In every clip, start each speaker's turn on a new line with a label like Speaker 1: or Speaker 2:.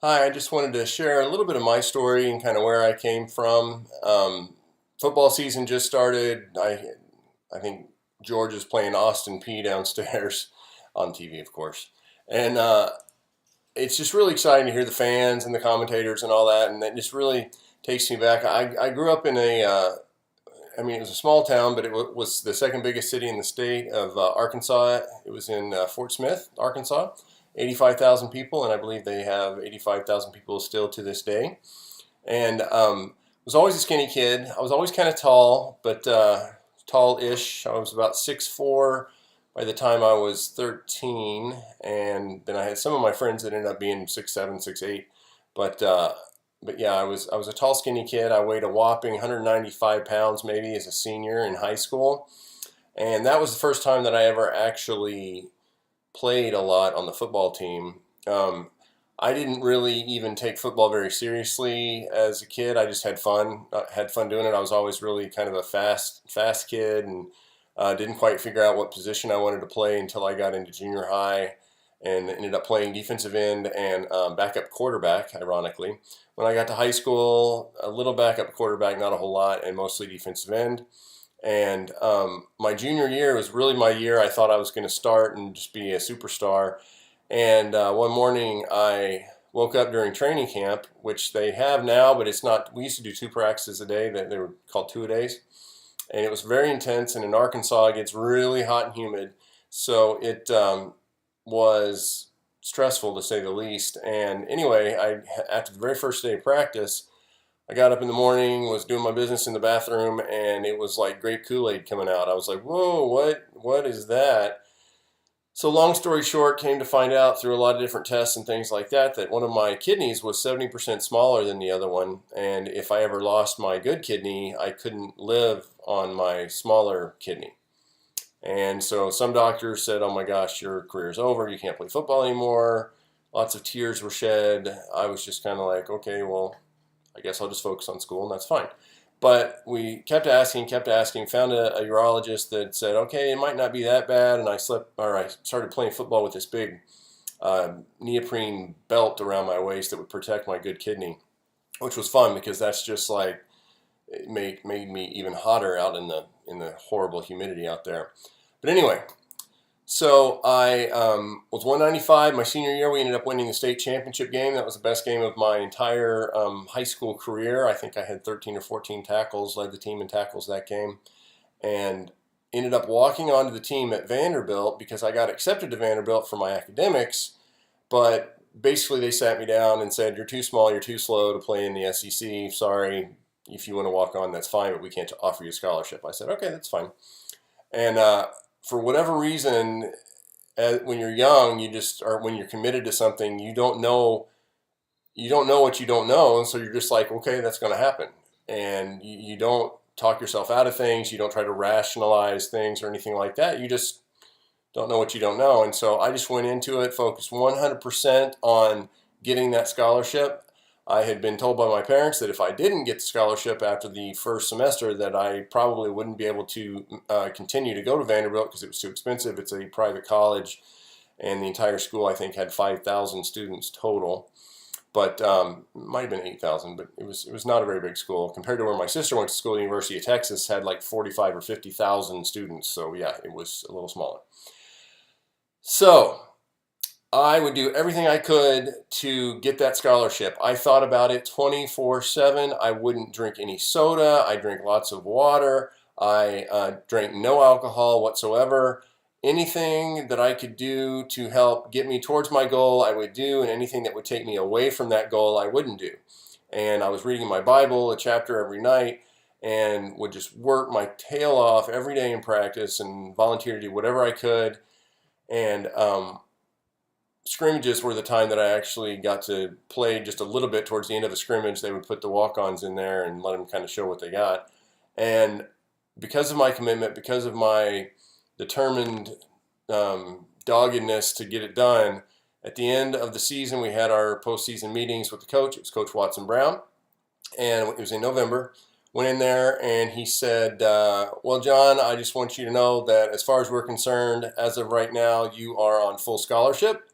Speaker 1: Hi, I just wanted to share a little bit of my story and kind of where I came from. Football season just started. I think George is playing Austin P downstairs on TV, of course, and it's just really exciting to hear the fans and the commentators and all that, and that just really takes me back. I grew up in it was a small town, but it was the second biggest city in the state of Arkansas. It was in Fort Smith, Arkansas. 85,000 people, and I believe they have 85,000 people still to this day. And was always a skinny kid. I was always kind of tall, but tall-ish. I was about 6'4" by the time I was 13, and then I had some of my friends that ended up being 6'7", 6'8". But but yeah, I was a tall, skinny kid. I weighed a whopping 195 pounds maybe as a senior in high school, and that was the first time that I ever actually played a lot on the football team. I didn't really even take football very seriously as a kid. I just had fun doing it. I was always really kind of a fast kid, and didn't quite figure out what position I wanted to play until I got into junior high, and ended up playing defensive end and backup quarterback. Ironically, when I got to high school, a little backup quarterback, not a whole lot, and mostly defensive end. And my junior year was really my year. I thought I was going to start and just be a superstar. And one morning I woke up during training camp, which they have now, but it's not. We used to do two practices a day. That they were called two-a-days, and it was very intense. And in Arkansas, it gets really hot and humid, so it was stressful to say the least. And anyway, after the very first day of practice, I got up in the morning, was doing my business in the bathroom, and it was like grape Kool-Aid coming out. I was like, "Whoa, what is that?" So long story short, came to find out through a lot of different tests and things like that that one of my kidneys was 70% smaller than the other one, and if I ever lost my good kidney, I couldn't live on my smaller kidney. And so some doctors said, "Oh my gosh, your career's over. You can't play football anymore." Lots of tears were shed. I was just kind of like, "Okay, well, I guess I'll just focus on school, and that's fine." But we kept asking, found a urologist that said, "Okay, it might not be that bad." And I started playing football with this big neoprene belt around my waist that would protect my good kidney, which was fun because that's just like it made me even hotter out in the horrible humidity out there. But anyway, so I was 195 my senior year. We ended up winning the state championship game. That was the best game of my entire high school career. I think I had 13 or 14 tackles, led the team in tackles that game, and ended up walking onto the team at Vanderbilt because I got accepted to Vanderbilt for my academics. But basically, they sat me down and said, "You're too small, you're too slow to play in the SEC. Sorry, if you want to walk on, that's fine, but we can't offer you a scholarship." I said, "Okay, that's fine." And for whatever reason, when you're young, or when you're committed to something, you don't know what you don't know, and so you're just like, okay, that's going to happen, and you don't talk yourself out of things. You don't try to rationalize things or anything like that. You just don't know what you don't know, and so I just went into it, focused 100% on getting that scholarship. I had been told by my parents that if I didn't get the scholarship after the first semester, that I probably wouldn't be able to continue to go to Vanderbilt because it was too expensive. It's a private college, and the entire school I think had 5,000 students total, but it might have been 8,000. But it was not a very big school compared to where my sister went to school. The University of Texas had like 45 or 50,000 students, so yeah, it was a little smaller. So I would do everything I could to get that scholarship. I thought about it 24/7. I wouldn't drink any soda. I drank lots of water. I drank no alcohol whatsoever. Anything that I could do to help get me towards my goal, I would do, and anything that would take me away from that goal, I wouldn't do. And I was reading my Bible, a chapter every night, and would just work my tail off every day in practice and volunteer to do whatever I could. And scrimmages were the time that I actually got to play just a little bit towards the end of a scrimmage. They would put the walk-ons in there and let them kind of show what they got. And because of my commitment, because of my determined doggedness to get it done, at the end of the season, we had our postseason meetings with the coach. It was Coach Watson Brown, and it was in November. Went in there and he said, "Well, John, I just want you to know that as far as we're concerned, as of right now, you are on full scholarship.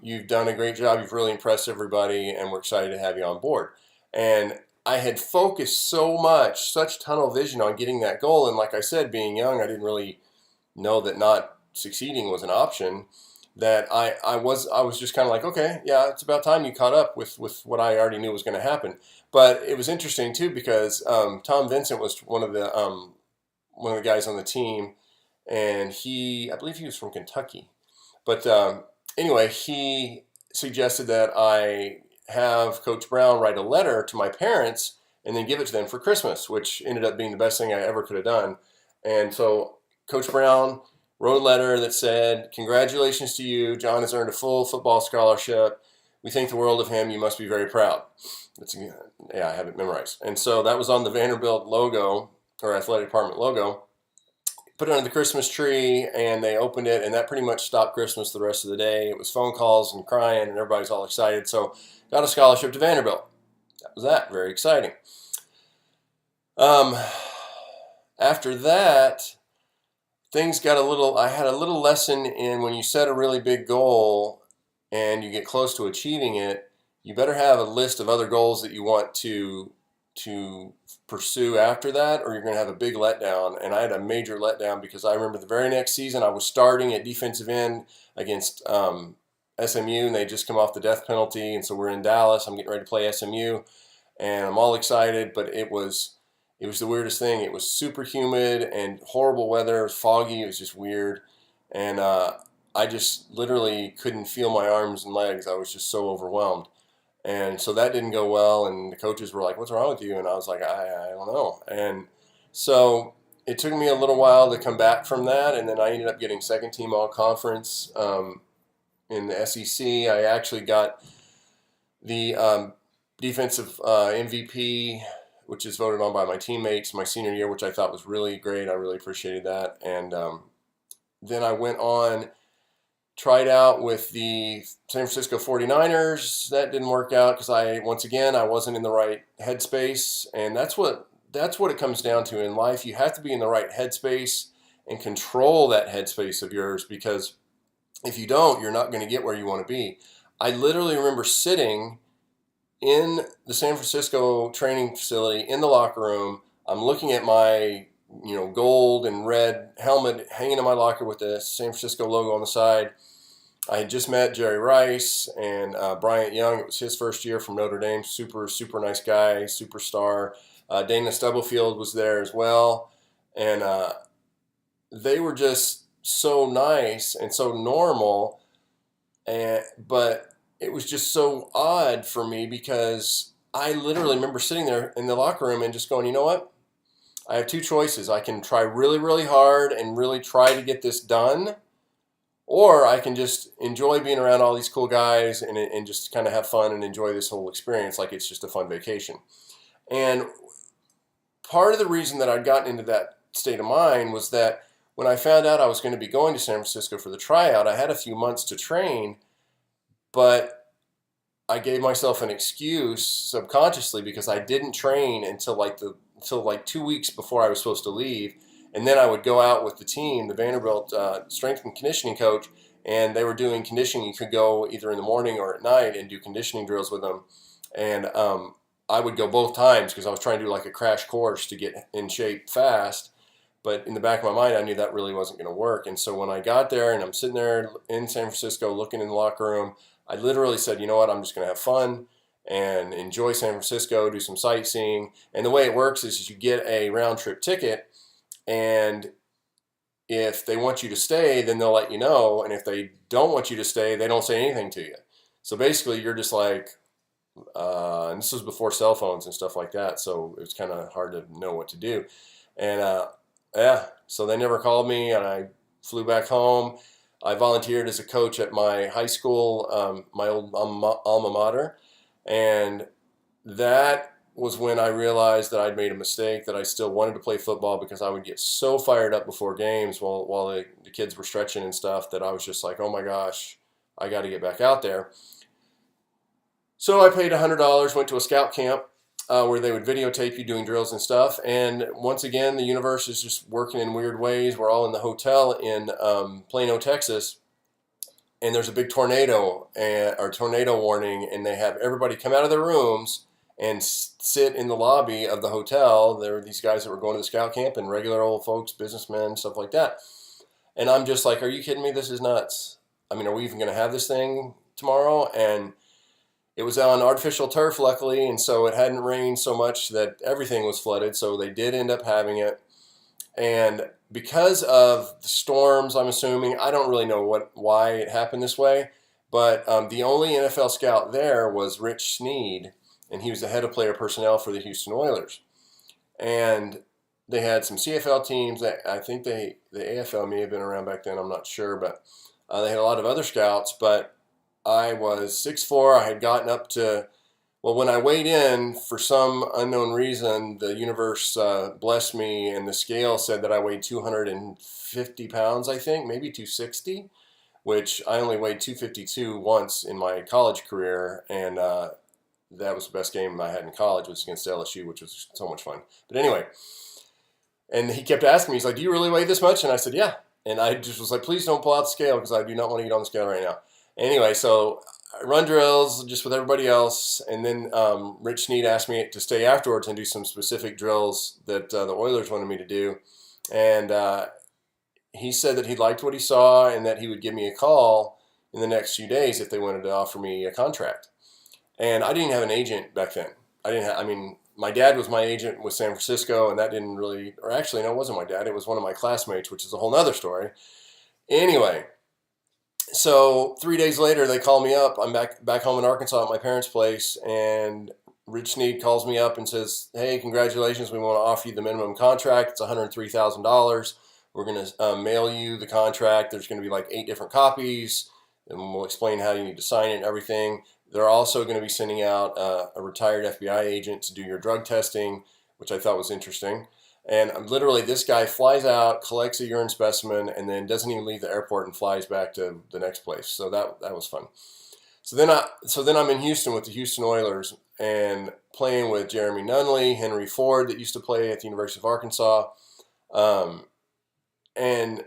Speaker 1: You've done a great job. You've really impressed everybody, and we're excited to have you on board. And I had focused so much, such tunnel vision on getting that goal. And like I said, being young, I didn't really know that not succeeding was an option. That I was just kind of like, okay, yeah, it's about time you caught up with what I already knew was going to happen. But it was interesting too because Tom Vincent was one of the guys on the team, and I believe he was from Kentucky. But anyway, he suggested that I have Coach Brown write a letter to my parents and then give it to them for Christmas, which ended up being the best thing I ever could have done. And so Coach Brown wrote a letter that said, "Congratulations to you. John has earned a full football scholarship. We think the world of him. You must be very proud." Yeah, I have it memorized. And so that was on the Vanderbilt logo, or athletic department logo. Put it under the Christmas tree, and they opened it, and that pretty much stopped Christmas the rest of the day. It was phone calls and crying, and everybody's all excited. So got a scholarship to Vanderbilt. That was that. Very exciting. After that, things got I had a little lesson in when you set a really big goal and you get close to achieving it, you better have a list of other goals that you want to pursue after that, or you're going to have a big letdown. And I had a major letdown because I remember the very next season I was starting at defensive end against SMU, and they just come off the death penalty, and so we're in Dallas. I'm getting ready to play SMU, and I'm all excited, but it was the weirdest thing. It was super humid and horrible weather. It was foggy. It was just weird, and I just literally couldn't feel my arms and legs. I was just so overwhelmed. And so that didn't go well, and the coaches were like, "What's wrong with you?" And I was like, I don't know. And so it took me a little while to come back from that, and then I ended up getting second team all-conference in the SEC. I actually got the defensive MVP, which is voted on by my teammates my senior year, which I thought was really great. I really appreciated that. And then I went on, tried out with the San Francisco 49ers. That didn't work out because I wasn't in the right headspace. And that's what it comes down to in life. You have to be in the right headspace and control that headspace of yours, because if you don't, you're not going to get where you want to be. I literally remember sitting in the San Francisco training facility in the locker room. I'm looking at my gold and red helmet hanging in my locker with the San Francisco logo on the side. I had just met Jerry Rice and Bryant Young. It was his first year from Notre Dame. Super, super nice guy, superstar. Dana Stubblefield was there as well. And they were just so nice and so normal. But it was just so odd for me because I literally remember sitting there in the locker room and just going, you know what? I have two choices. I can try really, really hard and really try to get this done, or I can just enjoy being around all these cool guys and just kind of have fun and enjoy this whole experience like it's just a fun vacation. And part of the reason that I'd gotten into that state of mind was that when I found out I was going to be going to San Francisco for the tryout, I had a few months to train, but I gave myself an excuse subconsciously because I didn't train until like 2 weeks before I was supposed to leave. And then I would go out with the team, the Vanderbilt strength and conditioning coach, and they were doing conditioning. You could go either in the morning or at night and do conditioning drills with them. And I would go both times because I was trying to do like a crash course to get in shape fast. But in the back of my mind, I knew that really wasn't going to work. And so when I got there and I'm sitting there in San Francisco looking in the locker room, I literally said, you know what, I'm just going to have fun and enjoy San Francisco, do some sightseeing. And the way it works is you get a round trip ticket, and if they want you to stay, then they'll let you know. And if they don't want you to stay, they don't say anything to you. So basically you're just like, and this was before cell phones and stuff like that, so it was kind of hard to know what to do. And yeah, so they never called me, and I flew back home. I volunteered as a coach at my high school, my old alma mater, and that was when I realized that I'd made a mistake, that I still wanted to play football because I would get so fired up before games while the kids were stretching and stuff that I was just like, oh my gosh, I got to get back out there. So I paid $100, went to a scout camp where they would videotape you doing drills and stuff. And once again, the universe is just working in weird ways. We're all in the hotel in Plano, Texas. and there's a big tornado or tornado warning, and they have everybody come out of their rooms and sit in the lobby of the hotel. There were these guys that were going to the scout camp and regular old folks, businessmen, stuff like that. And I'm just like, are you kidding me? This is nuts. I mean, are we even going to have this thing tomorrow? And it was on artificial turf, luckily, and so it hadn't rained so much that everything was flooded. So they did end up having it. And because of the storms, I'm assuming, I don't really know why it happened this way, but the only NFL scout there was Rich Snead, and he was the head of player personnel for the Houston Oilers. And they had some CFL teams. I think the AFL may have been around back then. I'm not sure, but they had a lot of other scouts. But I was 6'4". I had gotten up to, well, when I weighed in, for some unknown reason, the universe blessed me, and the scale said that I weighed 250 pounds, I think, maybe 260, which I only weighed 252 once in my college career, and that was the best game I had in college, was against LSU, which was so much fun. But anyway, and he kept asking me, he's like, do you really weigh this much? And I said, yeah. And I just was like, please don't pull out the scale, because I do not want to get on the scale right now. Anyway, so I run drills just with everybody else, and then Rich Snead asked me to stay afterwards and do some specific drills that the Oilers wanted me to do. And he said that he liked what he saw and that he would give me a call in the next few days if they wanted to offer me a contract. And I didn't have an agent back then. I mean, my dad was my agent with San Francisco, and that didn't really, or actually, no, it wasn't my dad. It was one of my classmates, which is a whole nother story. Anyway, so 3 days later, they call me up. I'm back home in Arkansas at my parents' place, and Rich Snead calls me up and says, hey, congratulations, we want to offer you the minimum contract. It's $103,000. We're going to mail you the contract. There's going to be like 8 different copies, and we'll explain how you need to sign it and everything. They're also going to be sending out a retired FBI agent to do your drug testing, which I thought was interesting. And literally, this guy flies out, collects a urine specimen, and then doesn't even leave the airport and flies back to the next place. So that was fun. So then I'm in Houston with the Houston Oilers and playing with Jeremy Nunley, Henry Ford, that used to play at the University of Arkansas, and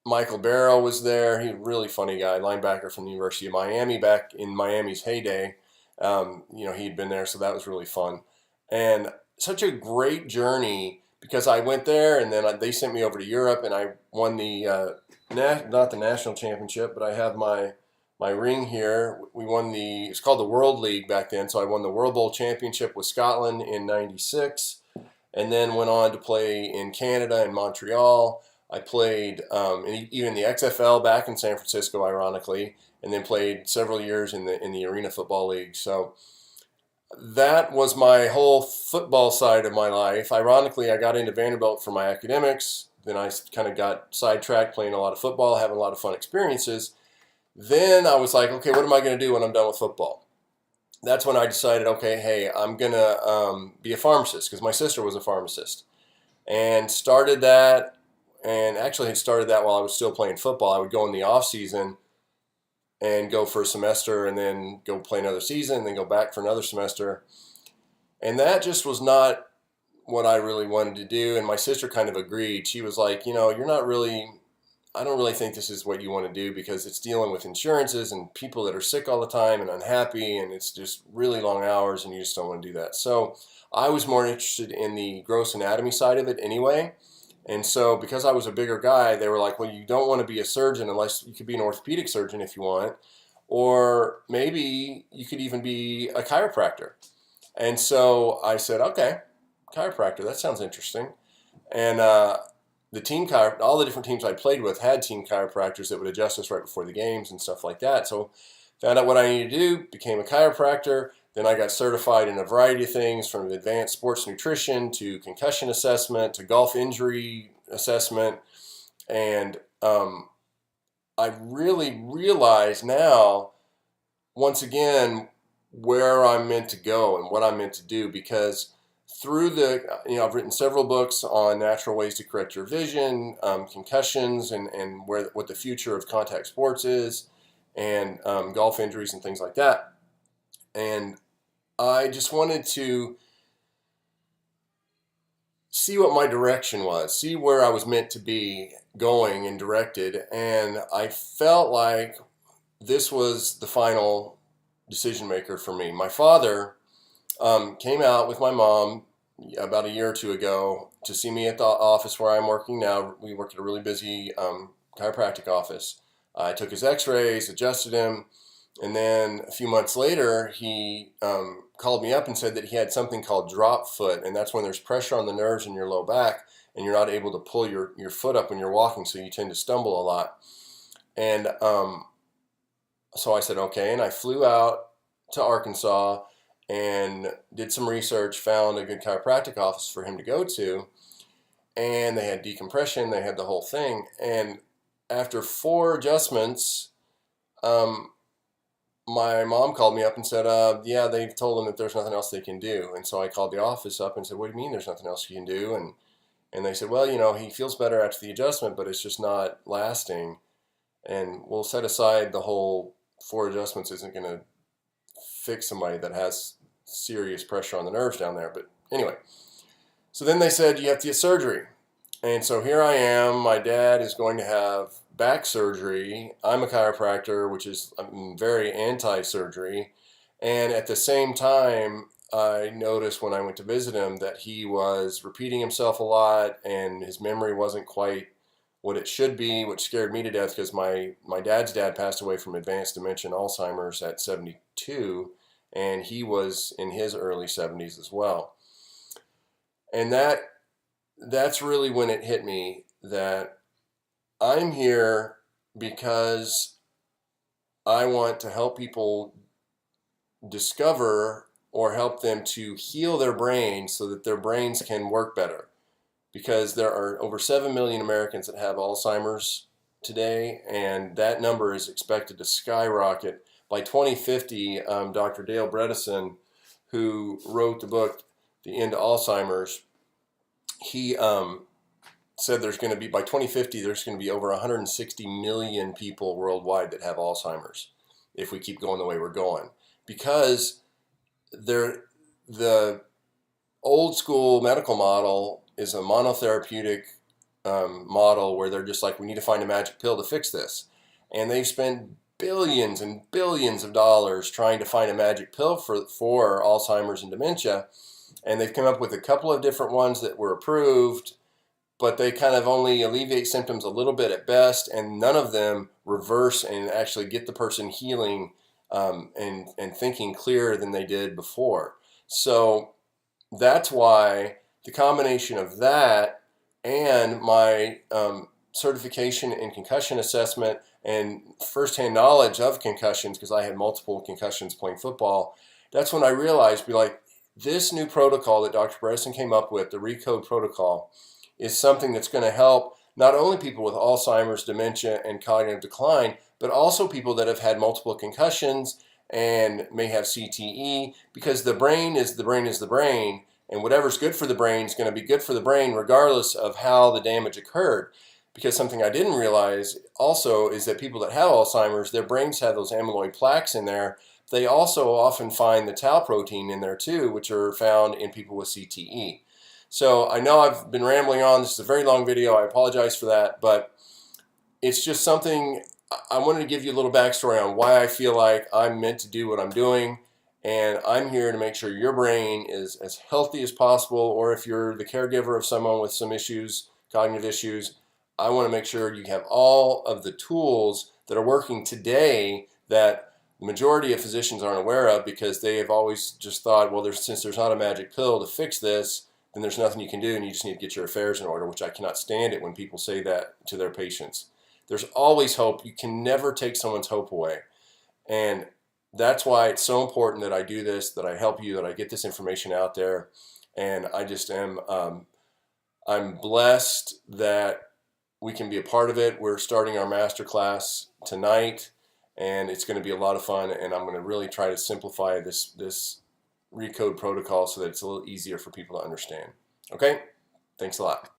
Speaker 1: Michael Barrow was there. He's a really funny guy, linebacker from the University of Miami, back in Miami's heyday. He'd been there, so that was really fun. And such a great journey, because I went there, and then they sent me over to Europe, and I won the, not the national championship, but I have my ring here. We won it's called the World League back then, so I won the World Bowl championship with Scotland in '96, and then went on to play in Canada and Montreal. I played even the XFL back in San Francisco, ironically, and then played several years in the Arena Football League. So that was my whole football side of my life. Ironically, I got into Vanderbilt for my academics. Then I kind of got sidetracked playing a lot of football, having a lot of fun experiences. Then I was like, okay, what am I going to do when I'm done with football? That's when I decided, okay, hey, I'm going to be a pharmacist, because my sister was a pharmacist. And started that. And actually had started that while I was still playing football. I would go in the off season and go for a semester, and then go play another season, and then go back for another semester. And that just was not what I really wanted to do. And my sister kind of agreed. She was like, I don't really think this is what you want to do, because it's dealing with insurances and people that are sick all the time and unhappy, and it's just really long hours, and you just don't want to do that. So I was more interested in the gross anatomy side of it anyway. And so because I was a bigger guy, they were like, well, you don't want to be a surgeon, unless you could be an orthopedic surgeon if you want, or maybe you could even be a chiropractor. And so I said, okay, chiropractor, that sounds interesting. And all the different teams I played with had team chiropractors that would adjust us right before the games and stuff like that. So found out what I needed to do, became a chiropractor. Then I got certified in a variety of things, from advanced sports nutrition to concussion assessment to golf injury assessment. And I really realize now, once again, where I'm meant to go and what I'm meant to do, because through I've written several books on natural ways to correct your vision, concussions, and what the future of contact sports is, and golf injuries and things like that. And I just wanted to see what my direction was, see where I was meant to be going and directed. And I felt like this was the final decision maker for me. My father came out with my mom about a year or two ago to see me at the office where I'm working now. We work at a really busy chiropractic office. I took his x-rays, adjusted him, and then a few months later, he called me up and said that he had something called drop foot, and that's when there's pressure on the nerves in your low back, and you're not able to pull your foot up when you're walking, so you tend to stumble a lot. And so I said, okay, and I flew out to Arkansas and did some research, found a good chiropractic office for him to go to, and they had decompression, they had the whole thing. And after 4 adjustments, my mom called me up and said, yeah, they've told him that there's nothing else they can do. And so I called the office up and said, what do you mean there's nothing else you can do? And they said, well, you know, he feels better after the adjustment, but it's just not lasting. And we'll set aside the whole 4 adjustments isn't going to fix somebody that has serious pressure on the nerves down there. But anyway, so then they said, you have to get surgery. And so here I am. My dad is going to have back surgery. I'm a chiropractor, which is I'm very anti-surgery. And at the same time, I noticed when I went to visit him that he was repeating himself a lot and his memory wasn't quite what it should be, which scared me to death because my dad's dad passed away from advanced dementia and Alzheimer's at 72, and he was in his early 70s as well. And that's really when it hit me that I'm here because I want to help people discover or help them to heal their brains so that their brains can work better. Because there are over 7 million Americans that have Alzheimer's today, and that number is expected to skyrocket. By 2050, Dr. Dale Bredesen, who wrote the book, The End to Alzheimer's, he said there's going to be, by 2050, there's going to be over 160 million people worldwide that have Alzheimer's if we keep going the way we're going. Because the old school medical model is a monotherapeutic model where they're just like, we need to find a magic pill to fix this. And they've spent billions and billions of dollars trying to find a magic pill for Alzheimer's and dementia. And they've come up with a couple of different ones that were approved, but they kind of only alleviate symptoms a little bit at best, and none of them reverse and actually get the person healing and thinking clearer than they did before. So that's why the combination of that and my certification in concussion assessment and firsthand knowledge of concussions, because I had multiple concussions playing football, that's when I realized, this new protocol that Dr. Bredesen came up with, the RECODE protocol, is something that's going to help not only people with Alzheimer's, dementia, and cognitive decline, but also people that have had multiple concussions and may have CTE, because the brain is the brain is the brain, and whatever's good for the brain is going to be good for the brain regardless of how the damage occurred. Because something I didn't realize also is that people that have Alzheimer's, their brains have those amyloid plaques in there. They also often find the tau protein in there too, which are found in people with CTE. So I know I've been rambling on. This is a very long video. I apologize for that, but it's just something I wanted to give you a little backstory on why I feel like I'm meant to do what I'm doing. And I'm here to make sure your brain is as healthy as possible, or if you're the caregiver of someone with some issues, cognitive issues, I want to make sure you have all of the tools that are working today that the majority of physicians aren't aware of, because they have always just thought, well, since there's not a magic pill to fix this, then there's nothing you can do and you just need to get your affairs in order, which I cannot stand it when people say that to their patients. There's always hope. You can never take someone's hope away. And that's why it's so important that I do this, that I help you, that I get this information out there. And I just am, I'm blessed that we can be a part of it. We're starting our masterclass tonight, and it's going to be a lot of fun. And I'm going to really try to simplify this RECODE protocol so that it's a little easier for people to understand. Okay? Thanks a lot.